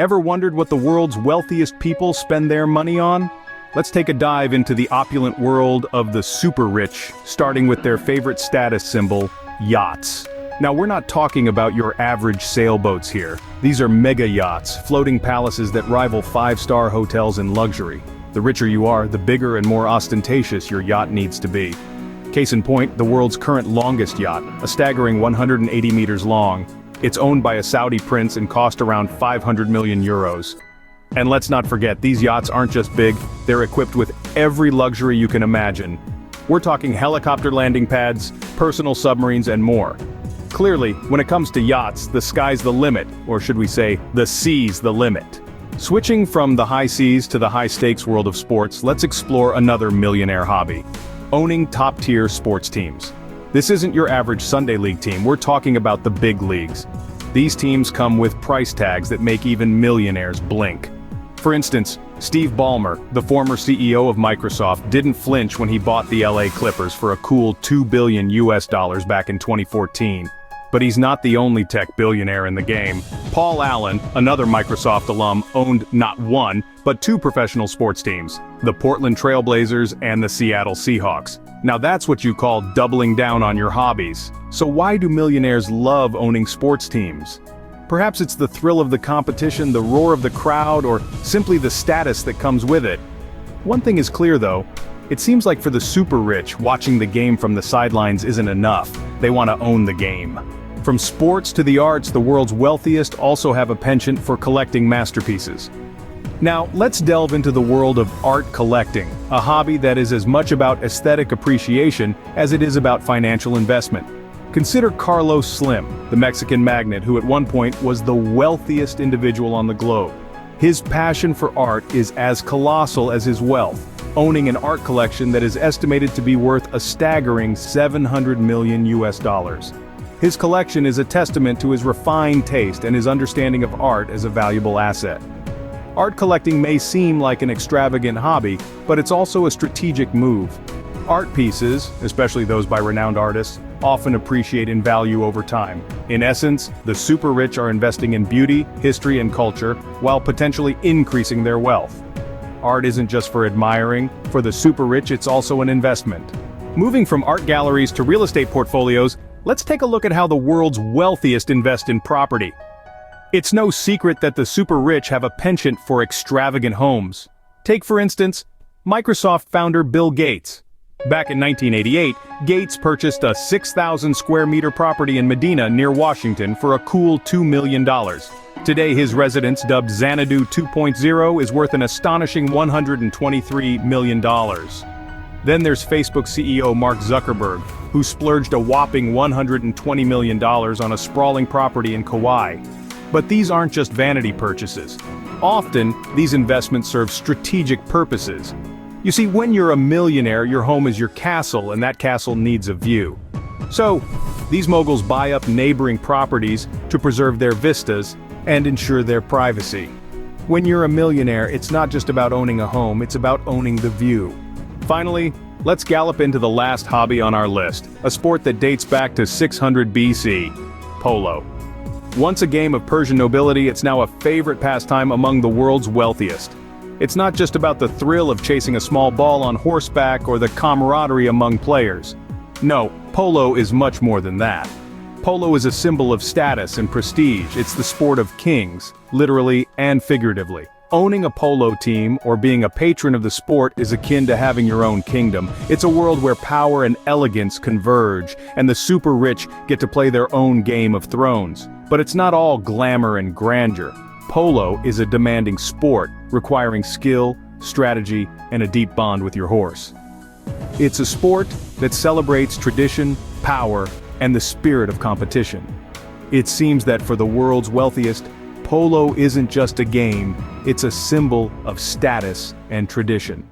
Ever wondered what the world's wealthiest people spend their money on? Let's take a dive into the opulent world of the super rich, starting with their favorite status symbol, yachts. Now, we're not talking about your average sailboats here. These are mega yachts, floating palaces that rival five-star hotels in luxury. The richer you are, the bigger and more ostentatious your yacht needs to be. Case in point, the world's current longest yacht, a staggering 180 meters long. It's owned by a Saudi prince and cost around 500 million euros. And let's not forget, these yachts aren't just big, they're equipped with every luxury you can imagine. We're talking helicopter landing pads, personal submarines, and more. Clearly, when it comes to yachts, the sky's the limit, or should we say, the sea's the limit. Switching from the high seas to the high-stakes world of sports, let's explore another millionaire hobby: owning top-tier sports teams. This isn't your average Sunday league team, we're talking about the big leagues. These teams come with price tags that make even millionaires blink. For instance, Steve Ballmer, the former CEO of Microsoft, didn't flinch when he bought the LA Clippers for a cool $2 billion back in 2014. But he's not the only tech billionaire in the game. Paul Allen, another Microsoft alum, owned not one, but two professional sports teams, the Portland Trail Blazers and the Seattle Seahawks. Now that's what you call doubling down on your hobbies. So why do millionaires love owning sports teams? Perhaps it's the thrill of the competition, the roar of the crowd, or simply the status that comes with it. One thing is clear though, it seems like for the super rich, watching the game from the sidelines isn't enough. They want to own the game. From sports to the arts, the world's wealthiest also have a penchant for collecting masterpieces. Now, let's delve into the world of art collecting, a hobby that is as much about aesthetic appreciation as it is about financial investment. Consider Carlos Slim, the Mexican magnate who at one point was the wealthiest individual on the globe. His passion for art is as colossal as his wealth, owning an art collection that is estimated to be worth a staggering $700 million. His collection is a testament to his refined taste and his understanding of art as a valuable asset. Art collecting may seem like an extravagant hobby, but it's also a strategic move. Art pieces, especially those by renowned artists, often appreciate in value over time. In essence, the super rich are investing in beauty, history, and culture, while potentially increasing their wealth. Art isn't just for admiring, for the super rich it's also an investment. Moving from art galleries to real estate portfolios, let's take a look at how the world's wealthiest invest in property. It's no secret that the super rich have a penchant for extravagant homes. Take, for instance, Microsoft founder Bill Gates. Back in 1988, Gates purchased a 6,000 square meter property in Medina near Washington for a cool $2 million. Today his residence, dubbed Xanadu 2.0, is worth an astonishing $123 million. Then there's Facebook CEO Mark Zuckerberg, who splurged a whopping $120 million on a sprawling property in Kauai. But these aren't just vanity purchases. Often, these investments serve strategic purposes. You see, when you're a millionaire, your home is your castle, and that castle needs a view. So, these moguls buy up neighboring properties to preserve their vistas and ensure their privacy. When you're a millionaire, it's not just about owning a home, it's about owning the view. Finally, let's gallop into the last hobby on our list, a sport that dates back to 600 BC, polo. Once a game of Persian nobility, it's now a favorite pastime among the world's wealthiest. It's not just about the thrill of chasing a small ball on horseback or the camaraderie among players. No, polo is much more than that. Polo is a symbol of status and prestige. It's the sport of kings, literally and figuratively. Owning a polo team or being a patron of the sport is akin to having your own kingdom. It's a world where power and elegance converge, and the super rich get to play their own Game of Thrones. But it's not all glamour and grandeur. Polo is a demanding sport, requiring skill, strategy, and a deep bond with your horse. It's a sport that celebrates tradition, power, and the spirit of competition. It seems that for the world's wealthiest, polo isn't just a game, it's a symbol of status and tradition.